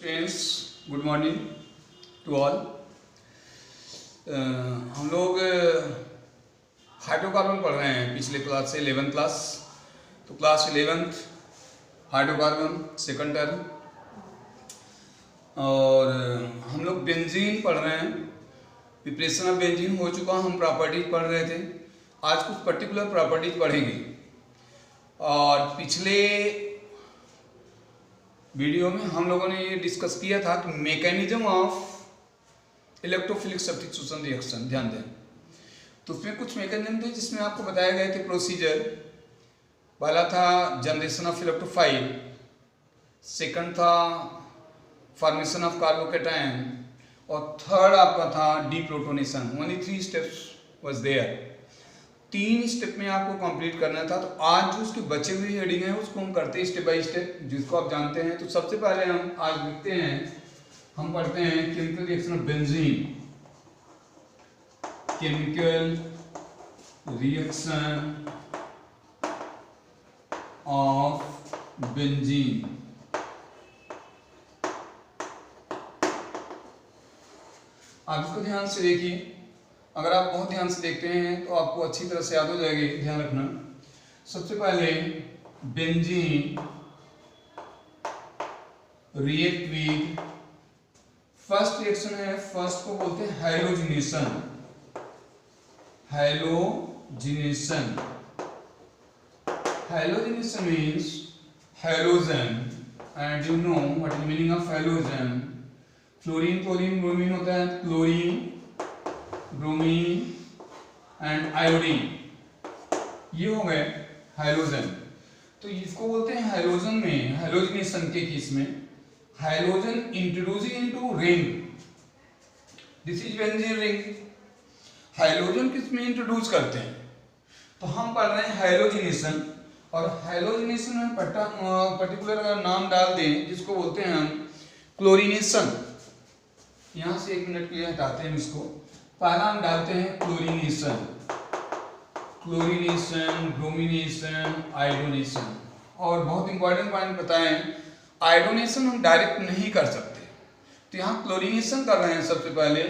Students, good morning to all. हम लोग hydrocarbon पढ़ रहे हैं पिछले क्लास से 11th क्लास। तो class 11th hydrocarbon second term, और हम लोग बेंजीन पढ़ रहे हैं। प्रिपरेशन ऑफ बेंजीन हो चुका, हम प्रॉपर्टीज पढ़ रहे थे। आज कुछ पर्टिकुलर प्रॉपर्टीज पढ़ेंगे। और पिछले वीडियो में हम लोगों ने ये डिस्कस किया था कि mechanism of electrophilic substitution reaction, ध्यान दें। तो उसमें कुछ मैकेनिज्म थे जिसमें आपको बताए गए थे प्रोसीजर। पहला था जनरेशन ऑफ इलेक्ट्रोफाइल, सेकंड था फॉर्मेशन ऑफ कार्बोकैटायन, और थर्ड आपका था deprotonation. Only 3 steps was there. 3 step में आपको कंप्लीट करना था। तो आज जो उसके बचे हुए हेडिंग है उसको हम करते हैं स्टेप बाय स्टेप, जिसको आप जानते हैं। तो सबसे पहले हम आज लिखते हैं, हम पढ़ते हैं chemical reaction of benzene. Chemical reaction of benzene. आप इसको ध्यान से देखिए। अगर आप बहुत ध्यान से देखते हैं तो आपको अच्छी तरह से याद हो जाएगी, ध्यान रखना। सबसे पहले benzene react with, first reaction है, फर्स्ट को बोलते हैं halogenation. Halogenation, halogenation means halogen, and you know what is meaning of halogen. Chlorine, chlorine, bromine होता है, क्लोरीन, ब्रोमीन एंड आयोडीन, ये हो गए हैलोजन। तो इसको बोलते हैं हैलोजन में, हैलोजिनेशन के केस में halogen introducing into ring, this is benzene ring. Halogen किस में इंट्रोड्यूस करते हैं? तो हम पढ़ रहे हैं हैलोजिनेशन, और हैलोजिनेशन में पर्टिकुलर अगर नाम डाल दें जिसको बोलते हैं हम क्लोरीनेशन। यहां से 1 मिनट के लिए हटाते हैं इसको। पहला हम डालते हैं क्लोरीनेशन, क्लोरीनेशन, ब्रोमिनेशन, आयोडोनेशन। और बहुत इंपॉर्टेंट पॉइंट बताएं, आयोडोनेशन हम डायरेक्ट नहीं कर सकते। तो यहाँ क्लोरीनेशन कर रहे हैं सबसे पहले।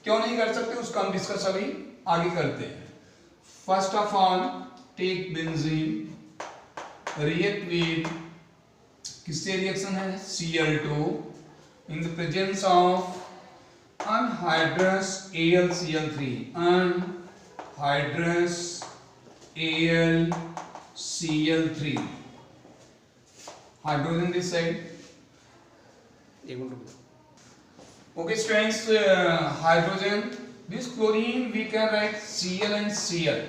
क्यों नहीं कर सकते उसका हम डिस्कस अभी आगे करते हैं। First of all take benzene, react with, किससे रिएक्शन है? Cl2 in the presence of anhydrous AlCl3, anhydrous AlCl3, hydrogen this side. Okay students, hydrogen, this chlorine we can write Cl and Cl.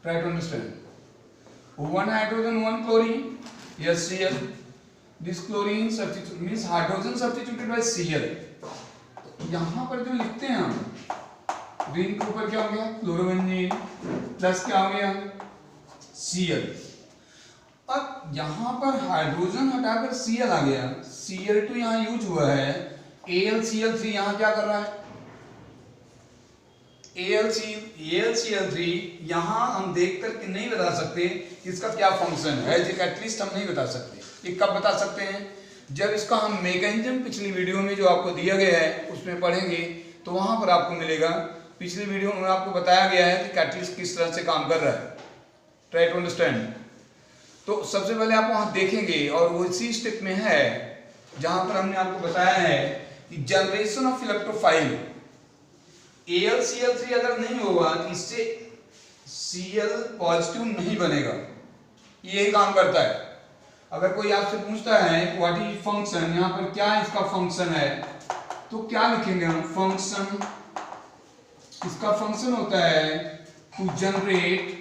Try to understand. One hydrogen, one chlorine. Yes, Cl. This chlorine substitute means hydrogen substituted by Cl. यहां पर जो लिखते हैं हम, ring के ऊपर क्या हो गया? क्लोरोबेंजीन, प्लस क्या हो गया? Cl। अब यहां पर हाइड्रोजन हटाकर Cl आ गया, Cl2 यहां यूज हुआ है, AlCl3 यहां क्या कर रहा है? AlCl3 यहां हम देख करके नहीं बता सकते इसका क्या फंक्शन है, एटलीस्ट हम नहीं बता सकते। ये कब बता सकते हैं? जब इसका हम मैकेनिज्म पिछली वीडियो में जो आपको दिया गया है उसमें पढ़ेंगे, तो वहां पर आपको मिलेगा। पिछली वीडियो में आपको बताया गया है कि कैटलिस्ट किस तरह से काम कर रहा है। Try to understand. तो सबसे पहले आप वहां देखेंगे, और वो इसी स्टेप में है जहां पर हमने आपको बताया है कि जनरेशन ऑफ इलेक्ट्रोफाइल। AlCl3 अगर नहीं होगा तो इससे Cl पॉजिटिव नहीं बनेगा, यही काम करता है। अगर कोई आपसे पूछता है व्हाट इज फंक्शन, यहाँ पर क्या इसका फंक्शन है, तो क्या लिखेंगे हम? फंक्शन, इसका फंक्शन होता है टू जनरेट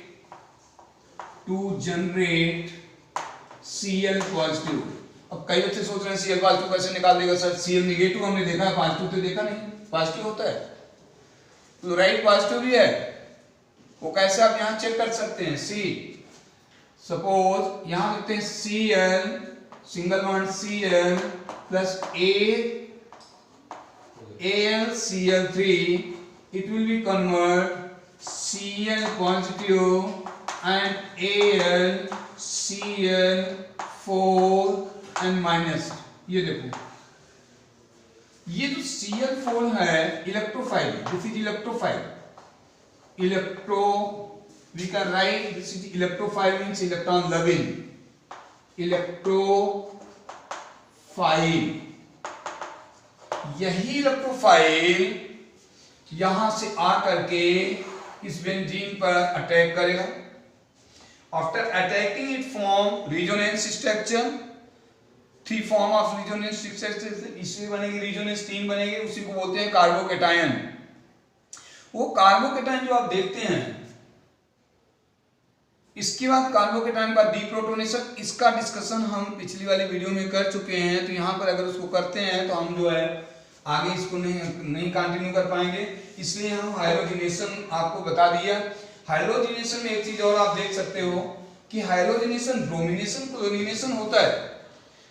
Cl पॉजिटिव। अब कई बच्चे सोच रहे हैं Cl पॉजिटिव कैसे निकाल देगा सर? Cl नेगेटिव हमने देखा है, पॉजिटिव तो देखा नहीं। पॉजिटिव होता है, क्लोराइड पॉजिटिव भी है, वो कैसे आप यहाँ चेक कर सकते हैं? सपोज यहां लिखते हैं Cl, single bond Cl plus AlCl3, it will be convert Cl positive and AlCl4 and minus, ये देखो ये जो Cl4 है electrophile, this is electrophile, electro we can write this is electrophile means electron loving, electrophile. यही electrophile यहां से आकर के इस बेंजीन पर अटैक करेगा। After attacking it form resonance structure, 3 form of resonance structure, इससे बनेगी रेजोनेंस 3 बनेगी, उसी को बोलते हैं कार्बोकैटायन। वो कार्बोकैटायन जो आप देखते हैं, इसके बाद कार्बोकैटायन का डीप्रोटोनेशन, इसका डिस्कशन हम पिछली वाली वीडियो में कर चुके हैं, तो यहाँ पर अगर उसको करते हैं तो हम जो है आगे इसको नहीं कंटिन्यू कर पाएंगे, इसलिए हम हाइड्रोजनेशन आपको बता दिया। हाइड्रोजनेशन में एक चीज और आप देख सकते हो कि हाइड्रोजनेशन ब्रोमिनेशन क्लोरीनेशन होता है,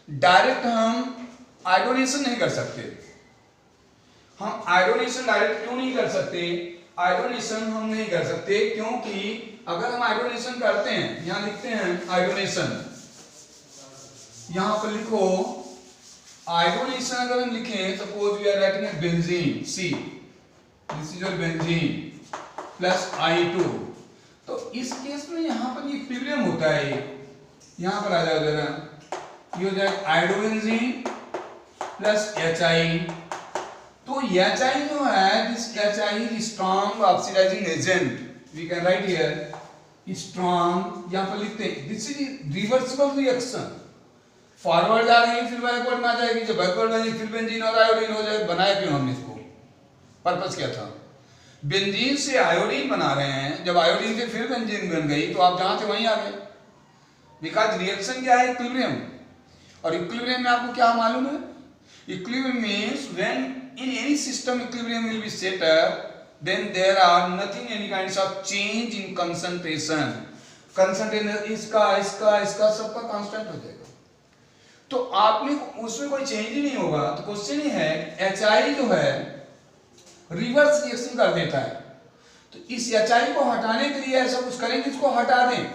डायरेक्ट हम आयोडोनेशन नहीं कर सकते। हम आयोडोनेशन डायरेक्ट क्यों नहीं कर सकते? आयोडोनेशन हम नहीं कर सकते क्योंकि अगर हम आयोडोनेशन करते हैं, यहां लिखते हैं आयोडोनेशन, यहां पर लिखो आयोडोनेशन, अगर हम लिखें suppose we are writing a benzene C, this is your benzene plus I2, तो इस केस में यहां पर ये इक्विलिब्रियम होता है, यहां पर आ जाओ जरा, ये हो जाए आयोडोबेंजीन प्लस HI, तो HI जो है this HI is strong oxidizing agent, we can write here strong, यहां पर लिखते हैं this is reversible reaction, forward जा रही है फिर बैकवर्ड में आ जाएगी, जब बैकवर्ड में फिर बेंजीन और आयोडीन हो जाए। बनाया क्यों हमने इसको? पर्पस क्या था? बेंजीन से आयोडीन बना रहे हैं, जब आयोडीन से फिर बेंजीन बन गई तो आप जहां थे वहीं आ गए, बिकॉज रिएक्शन क्या है? इक्विलिब्रियम। और इक्विलिब्रियम में आपको क्या मालूम है? Equilibrium means when in any system equilibrium will be set up, then there are nothing any kinds of change in concentration, concentration इसका सबका कांस्टेंट हो जाएगा, तो आपने उसमें कोई चेंज ही नहीं होगा। तो क्वेश्चन ये है HI जो है रिवर्स रिएक्शन कर देता है, तो इस HI को हटाने के लिए ऐसा कुछ करेंगे, इसको हटा दें।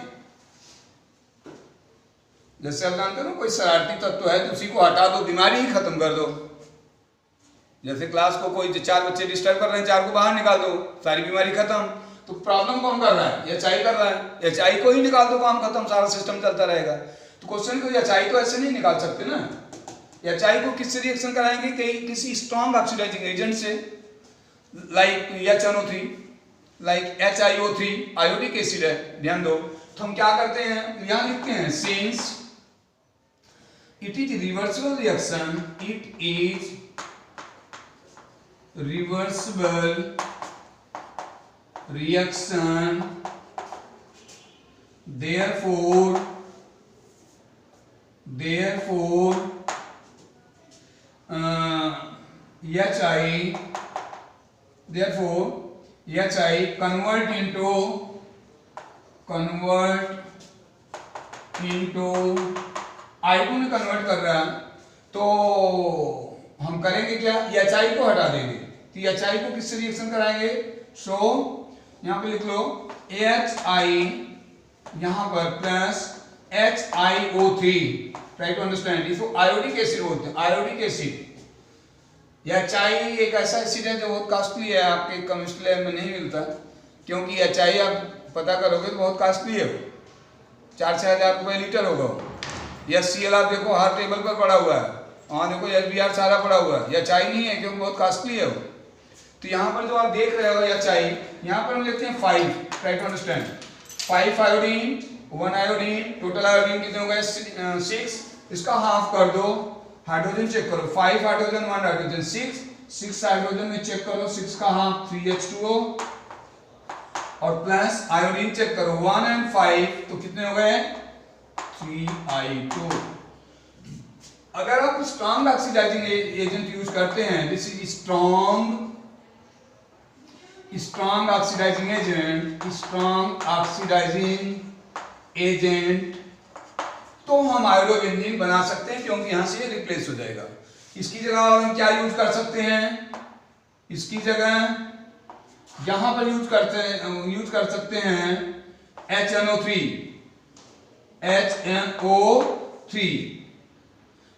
जैसे आप जानते हो ना, कोई शरारती तत्व है तो उसी को हटा दो, बीमारी ही खत्म कर दो। जैसे क्लास को कोई 4 बच्चे डिस्टर्ब कर रहे हैं, 4 को बाहर निकाल दो, सारी बीमारी खत्म। तो प्रॉब्लम कौन कर रहा है? HI कर रहा है, HI को ही निकाल दो, काम खत्म, सारा सिस्टम चलता रहेगा। तो क्वेश्चन को HI को ऐसे नहीं निकाल सकते ना, HI को किससे रिएक्शन कराएंगे? किसी स्ट्रॉन्ग ऑक्सीडाइजिंग एजेंट से, like HNO3, like HiO3, iodic acid है, ध्यान दो। तो हम क्या करते हैं, यहां लिखते हैं since it is reversible reaction, it is reversible reaction, therefore HI convert into I2 में कन्वर्ट कर रहा है, तो हम करेंगे क्या? HI को हटा देंगे, तो HI को किससे रिएक्शन कराएंगे? सो यहां पे लिख लो HI, यहां पर plus HiO3, try to understand, इसको आयोडिक एसिड बोलते हैं, आयोडिक एसिड। HI एक ऐसा एसिड है जो बहुत कॉस्टली है, आपके केमिस्ट्री लैब में नहीं मिलता, क्योंकि HI आप पता करोगे तो बहुत कॉस्टली है, 4-6 हज़ार रुपये लीटर होगा। HCl आप देखो हर टेबल पर पड़ा हुआ है, वहाँ देखो HBr सारा पड़ा हुआ है, HI नहीं है क्योंकि बहुत कॉस्टली है वो। तो यहाँ पर जो आप देख रहे हो HI, यहाँ पर हम लिखते हैं 5, try to understand, 5 iodine 1 iodine, total iodine कितने हो गए? 6, इसका हाफ कर दो, हाइड्रोजन चेक करो, 5 हाइड्रोजन 1 हाइड्रोजन 6 हाइड्रोजन में चेक करो, 6 का हाफ 3H2O, और प्लस आयोडीन चेक करो 1 and 5, तो कितने हो गए? 3I2। अगर आप स्ट्रॉन्ग ऑक्सीडाइजिंग एजेंट यूज करते हैं, this is strong oxidizing agent, तो हम आयोडोबेंजीन बना सकते हैं, क्योंकि यहां से रिप्लेस हो जाएगा। इसकी जगह हम क्या यूज कर सकते हैं? इसकी जगह यहां पर यूज कर सकते हैं HNO3,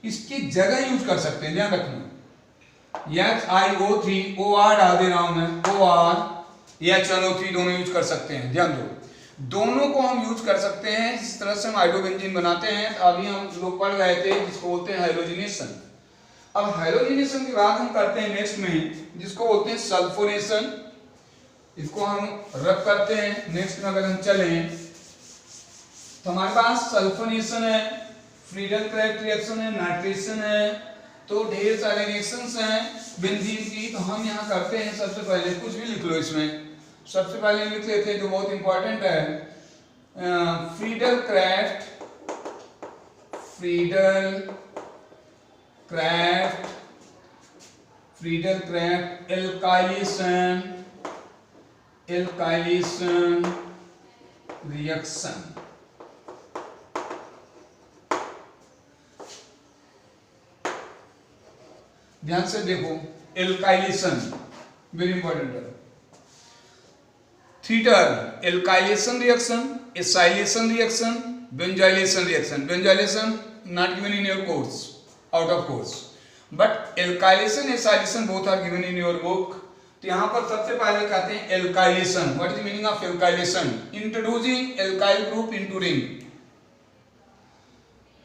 इसकी जगह यूज कर सकते हैं, ध्यान रखना। HiO3 OR डाल दे रहा हूं मैं, OR HNO3 दोनों यूज कर सकते हैं। ध्यान दो, दोनों को हम यूज कर सकते हैं। जिस तरह से हम हाइड्रोबेंजीन बनाते हैं, अभी हम लोग पढ़ रहे थे, जिसको बोलते हैं हाइड्रोजनेशन। अब हाइड्रोजनेशन के बाद हम करते हैं नेक्स्ट में, जिसको बोलते हैं सल्फोनेशन। इसको हम रब करते हैं। नेक्स्ट में अगर हम चलें तो हमारे पास सल्फोनेशन है, फ्रीडल क्राफ्ट रिएक्शन है, नाइट्रेशन है, तो ढेर सारे रिएक्शंस हैं बेंजीन की। तो हम यहाँ करते हैं, सबसे पहले कुछ भी लिख लो इसमें, सबसे पहले लिख लेते हैं जो बहुत इंपॉर्टेंट है, फ्रीडल क्राफ्ट एल्काइलेशन रिएक्शन। ध्यान से देखो, एल्काइलेशन वेरी इंपॉर्टेंट है। Three term: alkylation reaction, acylation reaction, benzoylation reaction. Benzoylation not given in your course, out of course, but alkylation, acylation both are given in your book. तो यहाँ पर सबसे पहले कहते हैं alkylation. What is the meaning of alkylation? Introducing alkyl group into ring.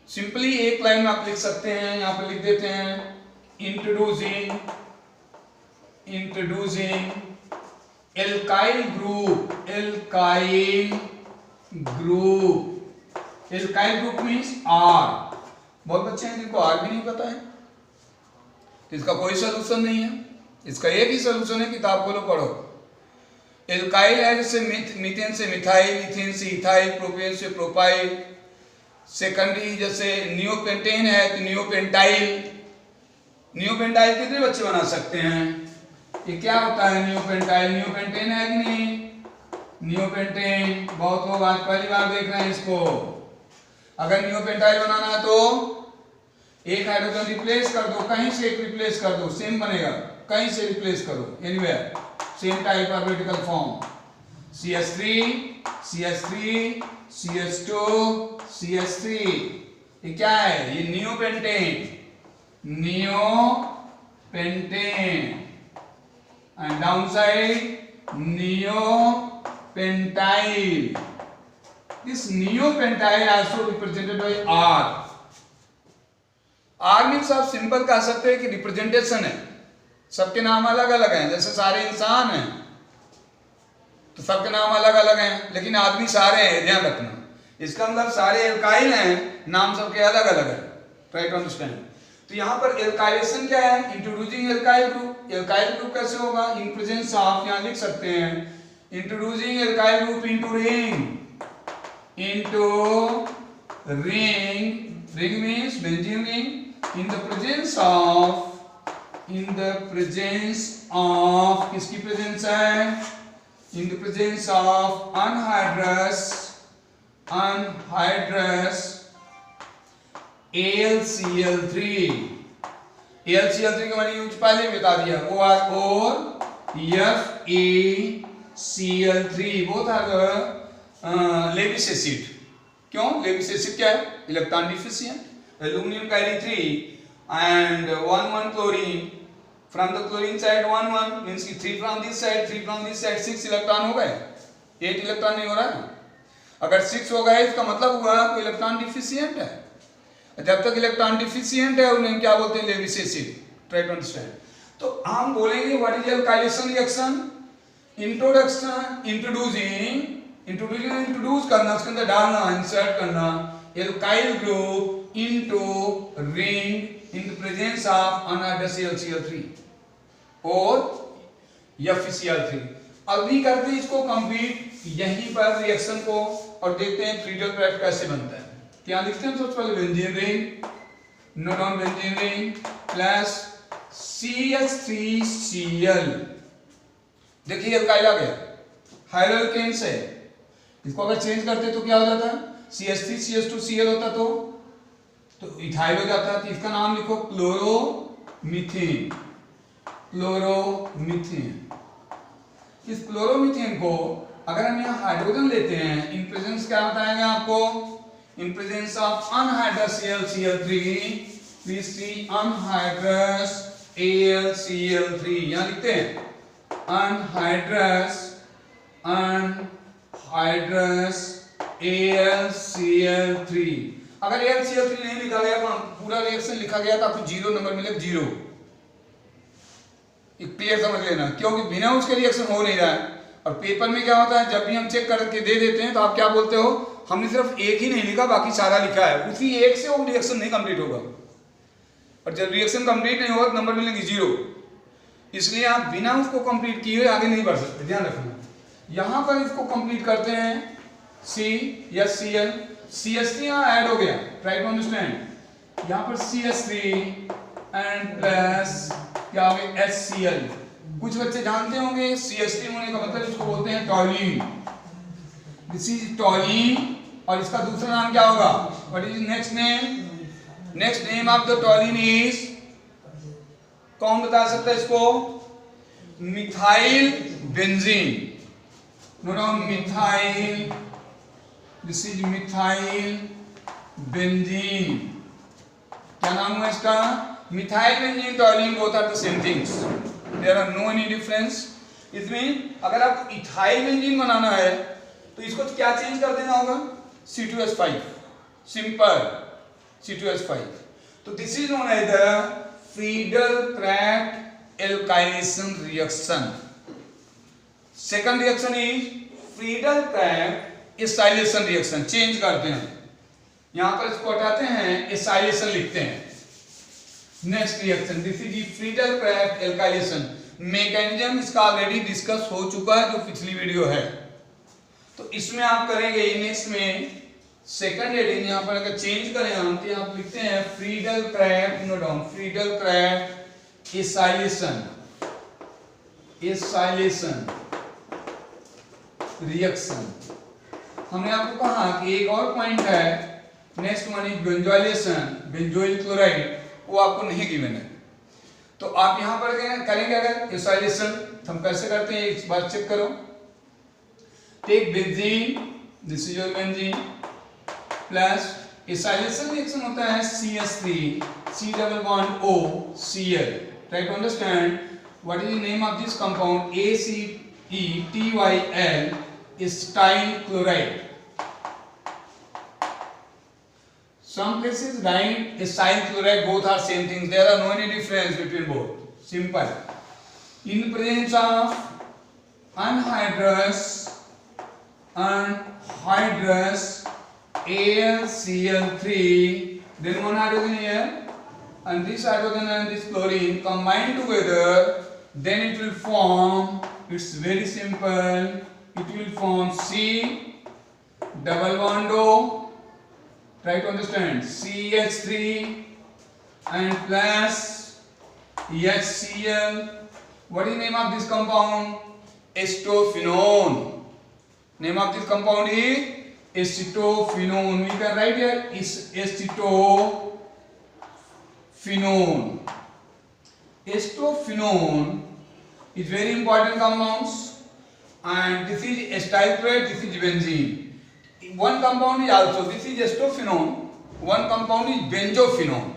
Simply एक line में आप लिख सकते हैं, यहाँ पर लिख देते हैं introducing alkyl group means R. बहुत बच्चे हैं जिनको आर भी नहीं पता है, तो इसका कोई सोल्यूशन नहीं है। इसका एक ही सोल्यूशन है, किताब खोलो पढ़ो। एल्काइल है जैसे मीथेन से मिथाइल, इथेन से इथाइल, प्रोपेन से प्रोपाइल। सेकेंडरी जैसे नियोपेंटेन है तो नियोपेंटाइल। नियोपेंटाइल कितने बच्चे बना सकते हैं? ये क्या होता है नियोपेंटाइल? नियोपेंटेन है कि नहीं? नियोपेंटेन बहुत लोग आज पहली बार देख रहे हैं इसको। अगर नियोपेंटाइल बनाना है तो एक हाइड्रोजन रिप्लेस कर दो, कहीं से एक रिप्लेस कर दो, सेम बनेगा। कहीं से रिप्लेस करो, anywhere, same type orbital form. CH3 CH3 CH2 CH3। ये क्या है? ये neopentane and downside neopentyl. This neopentyl also represented by R. R means आप सिंपल कह सकते हैं कि रिप्रेजेंटेशन है। सबके नाम अलग अलग हैं, जैसे सारे इंसान हैं तो सबके नाम अलग अलग हैं, लेकिन आदमी सारे हैं, ध्यान रखना। इसका मतलब सारे एल्काइल हैं, नाम सबके अलग अलग है। Try to understand. तो यहाँ पर एल्काइलेशन क्या है? Introducing alkyl group. Alkyl group कैसे होगा? इन प्रेजेंस ऑफ, यहाँ लिख सकते हैं introducing alkyl group into ring means benzene ring, in the presence of किसकी प्रेजेंस है? in the presence of anhydrous AlCl3 का मैंने यूज पहले बता दिया। और FeCl3 both are Lewis acid. क्यों? लेविस एसिड क्या है? Electron deficient. Aluminium carry 3 and 1 chlorine. From the chlorine side 1 means कि 3 फ्रॉम दिस साइड 6 इलेक्ट्रॉन हो गए। 8 इलेक्ट्रॉन नहीं हो रहा है। अगर 6 हो गए इसका मतलब हुआ कोई इलेक्ट्रॉन डिफिशिएंट है। जब तक इलेक्ट्रॉन डिफिशिएंट है उन्हें क्या बोलते हैं? Lewis acid. Try to understand. तो हम बोलेंगे what is alkylation reaction? Introduce करना, उसके अंदर डालना, इंसर्ट करना alkyl group into ring in the presence of anhydrous AlCl3 और FeCl3। अभी करते हैं इसको कंप्लीट यहीं पर रिएक्शन को और देखते हैं फ्रीडल क्राफ्ट कैसे बनता है। क्या लिखते हैं? सबसे पहले benzene ring, note down benzene ring plus CH3Cl। देखिए एल्काइल आ गया, हाइड्रोकेन्स है। इसको अगर चेंज करते तो क्या हो जाता है? CH3 CH2Cl होता तो इथाइल हो जाता है। तो इसका नाम लिखो क्लोरोमीथेन। इस क्लोरोमीथेन को अगर हम यहाँ हाइड्रोजन लेते हैं, इन प्रेजेंस क्या बताएगा आपको? इन presence of anhydrous AlCl3 anhydrous AlCl3 यहां लिखते हैं अनहाइड्रस AlCl3। अगर AlCl3 नहीं लिखा गया तो पूरा रिएक्शन लिखा गया तो आपको 0 नंबर मिलेगा, 0। क्लियर समझ लेना, क्योंकि बिना उसके रिएक्शन हो नहीं रहा है। और पेपर में क्या होता है, जब भी हम चेक करके दे देते हैं तो आप क्या बोलते हो, हमने सिर्फ एक ही नहीं लिखा बाकी सारा लिखा है, उसी एक से वो रिएक्शन नहीं कंप्लीट होगा। और जब रिएक्शन कंप्लीट नहीं होगा तो नंबर मिलेंगे 0। इसलिए आप बिना उसको कंप्लीट किए आगे नहीं बढ़ सकते, ध्यान रखना। यहां पर इसको कंप्लीट करते हैं CHCl, CH3 यहाँ ऐड हो गया, ट्राई टू अंडरस्टैंड। यहाँ पर CH3 एंड प्लस क्या हो गया HCl। कुछ बच्चे जानते होंगे CH3 होने का मतलब इसको बोलते हैं टॉलिन, दिस इज टॉलिन। और इसका दूसरा नाम क्या होगा, what is next name? Next name of the toluene is, कौन बता सकता है इसको? Methyl benzene. Note down methyl, this is methyl benzene. क्या नाम हुआ इसका? Methyl benzene, toluene, both are the same things, there are no any difference. इसमें अगर आपको इथाइल बेंजीन बनाना है तो इसको क्या चेंज कर देना होगा? C2H5, simple C2H5। तो this is known as the Friedel Crafts alkylation reaction. Second reaction is Friedel Crafts acylation reaction. Change करते हैं, यहां पर इसको हटाते हैं, एसाइलेशन लिखते हैं। Next reaction, this is Friedel-Crafts alkylation. Mechanism इसका ऑलरेडी डिस्कस हो चुका है जो पिछली वीडियो है, तो इसमें आप करेंगे नेक्स्ट में सेकंड हेडिंग। यहां पर अगर चेंज करें हम तो आप लिखते हैं Friedel-Crafts, note down Friedel-Crafts acylation reaction. हमने आपको कहा कि एक और पॉइंट है, next one is benzoylation, benzoyl chloride, वो आपको नहीं गिवन है। तो आप यहां पर करेंगे अगर एसाइलेशन, हम कैसे करते हैं एक बार चेक करो। Take benzene, this is your benzene, plus acylation reaction होता है CH3 C double bond O Cl। Try to understand what is the name of this compound ACETYL acyl chloride. Some places write acyl chloride, both are same thing, there are no any difference between both, simple. In presence of anhydrous AlCl3, then one hydrogen here and this hydrogen and this chlorine combine together, then it will form, it's very simple, it will form C double bond O, try to understand, CH3 and plus HCl. What is the name of this compound? Acetophenone. Name of this compound is acetophenone. We can write here is acetophenone. Acetophenone is very important compounds, and this is acyl chloride, this is benzene. One compound is also, this is acetophenone, one compound is benzophenone.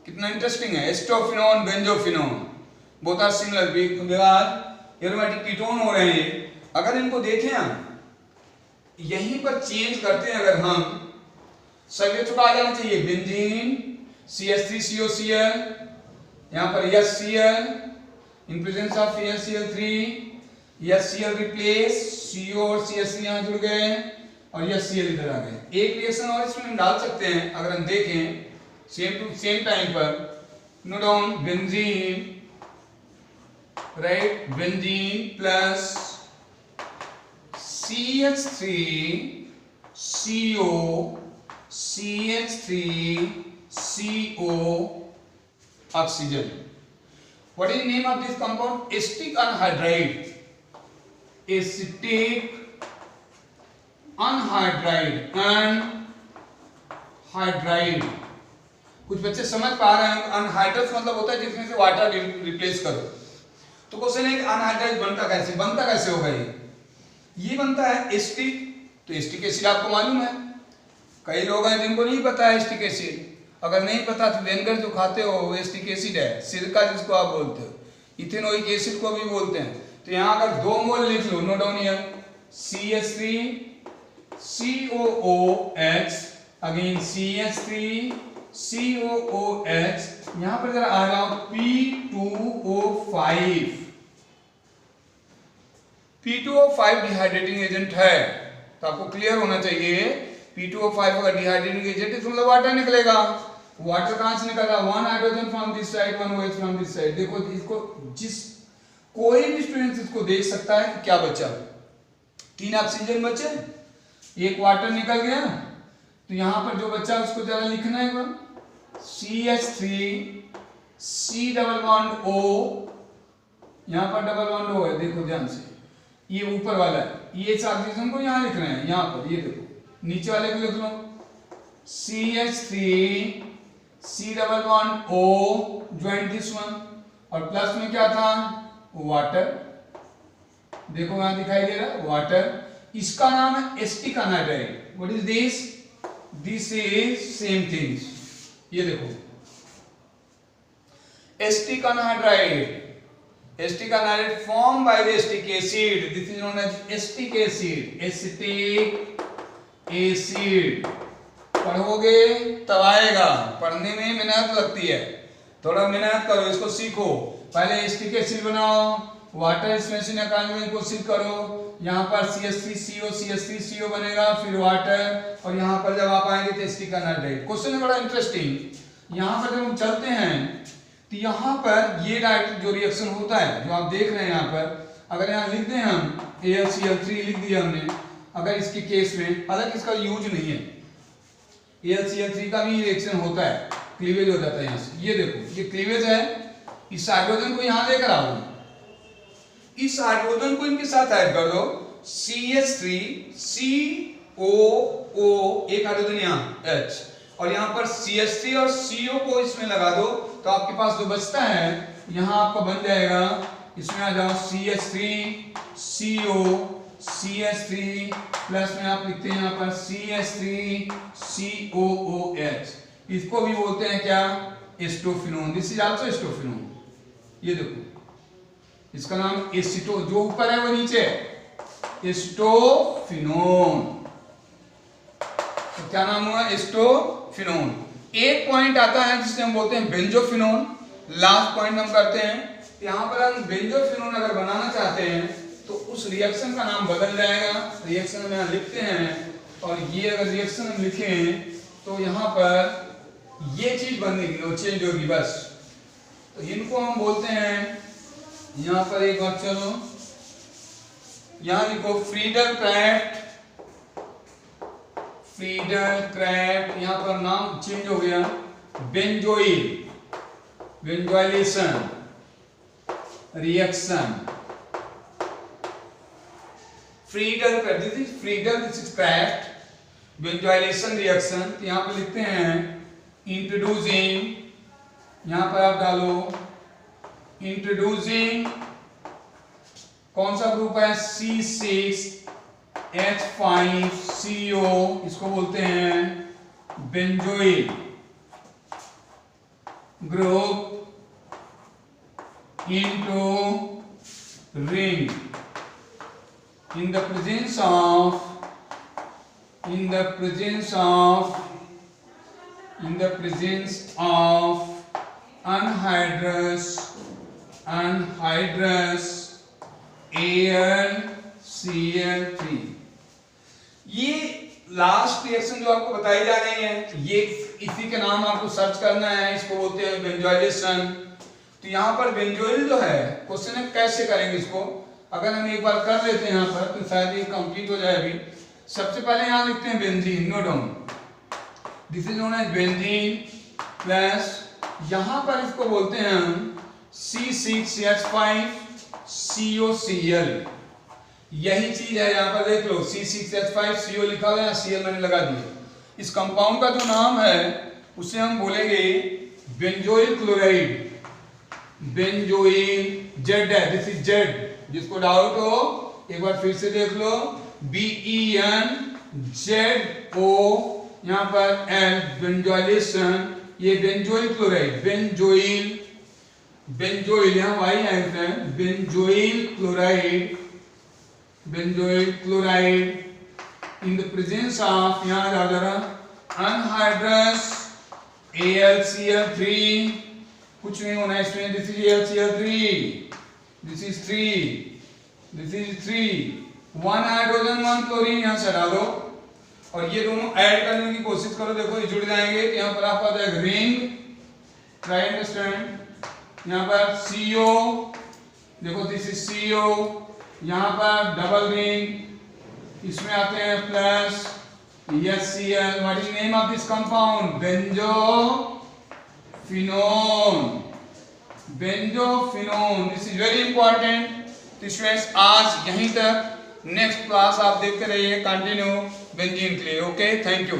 कितना interesting है, acetophenone, benzophenone, both are similar because aromatic ketone हो रहे हैं। अगर इनको देखें हम यहीं पर चेंज करते हैं, अगर हम सभी चुका आ जाना चाहिए, बेंजीन CH3COCl, यहाँ पर HCl in presence of HCl3, HCl replace CO और CH3 यहाँ जुड़ गए और HCl इधर आ गए। एक रिएक्शन और इसमें हम डाल सकते हैं, अगर हम देखें सेम टाइम पर, note down benzene, right, benzene plus CH3CO CH3CO oxygen. What is the name of this compound? Acetic anhydride. Acetic anhydride. Anhydride. कुछ बच्चे समझ पा रहे हैं, अनहाइड्रस मतलब होता है जिसमें से वाटर रिप्लेस करो। तो क्वेश्चन है कि अनहाइड्राइड बनता कैसे होगा? ये बनता है एसिटिक। तो एसिटिक एसिड आपको मालूम है, कई लोग हैं जिनको नहीं पता है एसिटिक एसिड। अगर नहीं पता तो वेनेगर जो खाते हो वो एसिटिक एसिड है, सिरका जिसको आप बोलते हो, इथेनोइक एसिड को भी बोलते हैं। तो यहाँ अगर 2 मोल लिख लो, note down here, CH3 COOH, again CH3 COOH, यहाँ पर जरा आ जाओ P2O5, P2O5 डिहाइड्रेटिंग एजेंट है, तो आपको क्लियर होना चाहिए P2O5 अगर डिहाइड्रेटिंग एजेंट है तो मतलब वाटर निकलेगा। वाटर कहां से निकल रहा है? 1 hydrogen from this side, 1 OH from this side. देखो इसको कोई भी स्टूडेंट इसको देख सकता है कि क्या बचा, 3 ऑक्सीजन बचे, 1 वाटर निकल गया, तो यहां पर जो बचा उसको जरा लिखना है, CH3 C double bond O, यहां पर डबल बॉन्ड O है, देखो ध्यान से, ये ऊपर वाला है, ये ऑक्सीजन को यहां लिख रहे हैं, यहां पर, ये देखो नीचे वाले को लिख लो, CH3 C double bond O join this one, और प्लस में क्या था? वाटर, देखो यहां दिखाई दे रहा है वाटर, इसका नाम है acetic anhydride. What is this? This is same things, ये देखो acetic anhydride, acetic anhydride form by the acetic acid, this is known as acetic acid, acetic acid. पढ़ोगे तब आएगा, पढ़ने में मेहनत लगती है, थोड़ा मेहनत करो, इसको सीखो, पहले एसिटिक एसिड बनाओ, वाटर इसमें से निकालने की कोशिश करो, यहाँ पर CH3CO बनेगा, फिर वाटर, और यहाँ पर जब आप आएंगे तो एसिटिक अनहाइड्राइड। क्वेश्चन है बड़ा इंटरेस्टिंग, यहाँ पर जब हम चलते हैं तो यहाँ पर ये डायरेक्ट जो रिएक्शन होता है जो आप देख रहे हैं यहाँ पर, अगर यहाँ लिख दें हम AlCl3 लिख दिया हमने, अगर इसके केस में, हालांकि इसका यूज नहीं है, AlCl3 का भी रिएक्शन होता है, क्लीवेज हो जाता है यहाँ से, ये देखो ये क्लीवेज है, इस हाइड्रोजन को यहाँ लेकर आओ, इस हाइड्रोजन को इनके साथ ऐड कर दो, CH3 COO, एक हाइड्रोजन यहाँ H, और यहाँ पर CH3 और CO को इसमें लगा दो, तो आपके पास जो बचता है यहाँ आपका बन जाएगा, इसमें आ जाओ CH3 CO CH3 प्लस में आप लिखते हैं यहाँ पर CH3 COOH, इसको भी बोलते हैं क्या? एस्टोफिनोन, दिस इज आल्सो एस्टोफिनोन, ये देखो इसका नाम एसिटो, जो ऊपर है वो नीचे है, एस्टोफिनोन, तो क्या नाम हुआ? एस्टोफिनोन। एक पॉइंट आता है जिसे हम बोलते हैं बेंजोफिनोन, लास्ट पॉइंट हम करते हैं, यहाँ पर हम बेंजोफिनोन अगर बनाना चाहते हैं तो उस रिएक्शन का नाम बदल जाएगा, रिएक्शन हम यहाँ लिखते हैं, और ये अगर रिएक्शन हम लिखें तो यहाँ पर ये चीज बनेगी, वो चेंज होगी बस, तो इनको हम बोलते हैं, यहाँ पर एक बात चलो, यहाँ लिखो फ्रीडल-क्राफ्ट, यहाँ पर नाम चेंज हो गया, benzoyl, benzoylation reaction, Friedel-Crafts, this is craft, benzoylation reaction, यहाँ पर लिखते हैं इंट्रोड्यूसिंग, यहाँ पर आप डालो इंट्रोड्यूसिंग, कौन सा ग्रुप है? C6H5CO, इसको बोलते हैं benzoyl group into ring in the presence of anhydrous AlCl3। ये लास्ट रिएक्शन जो आपको बताई जा रही है, ये इसी के नाम आपको सर्च करना है, इसको बोलते हैं बेंजोइलेशन। तो यहाँ पर बेंजोइल जो है, क्वेश्चन है कैसे करेंगे इसको, अगर हम एक बार कर लेते हैं यहाँ पर तो शायद ये कंप्लीट हो जाए। अभी सबसे पहले यहाँ लिखते हैं benzene, no down, this is known as benzene plus, यहाँ पर इसको बोलते हैं हम C6H5COCl, यही चीज है, यहाँ पर देख लो C6H5CO लिखा हुआ है, Cl मैंने लगा दिया। इस कंपाउंड का जो नाम है उसे हम बोलेंगे बेंजोइल क्लोराइड, बेंजोइल, जेड है, दिस इज जेड, जिसको डाउट हो एक बार फिर से देख लो, BenZO, यहाँ पर L बेंजोइलेशन, ये बेंजोइल क्लोराइड, बेंजोइल यहाँ वाई आए होते हैं, benzoyl chloride in the presence of, यहाँ आ जा रहा अनहाइड्रस AlCl3, कुछ नहीं होना इसमें, this is AlCl3, this is 3, 1 hydrogen 1 chlorine यहाँ से हटा दो और ये दोनों ऐड करने की कोशिश करो, देखो ये जुड़ जाएंगे। यहाँ पर आपका जाएगा रिंग, ट्राई अंडरस्टैंड, यहाँ पर CO, देखो दिस इज CO, यहाँ पर डबल रिंग, इसमें आते हैं plus HCl, what is name of this compound, benzophenone, this is very important. तो स्टूडेंट्स आज यहीं तक, नेक्स्ट क्लास आप देखते रहिए कंटिन्यू बेंजीन के लिए। Okay, thank you.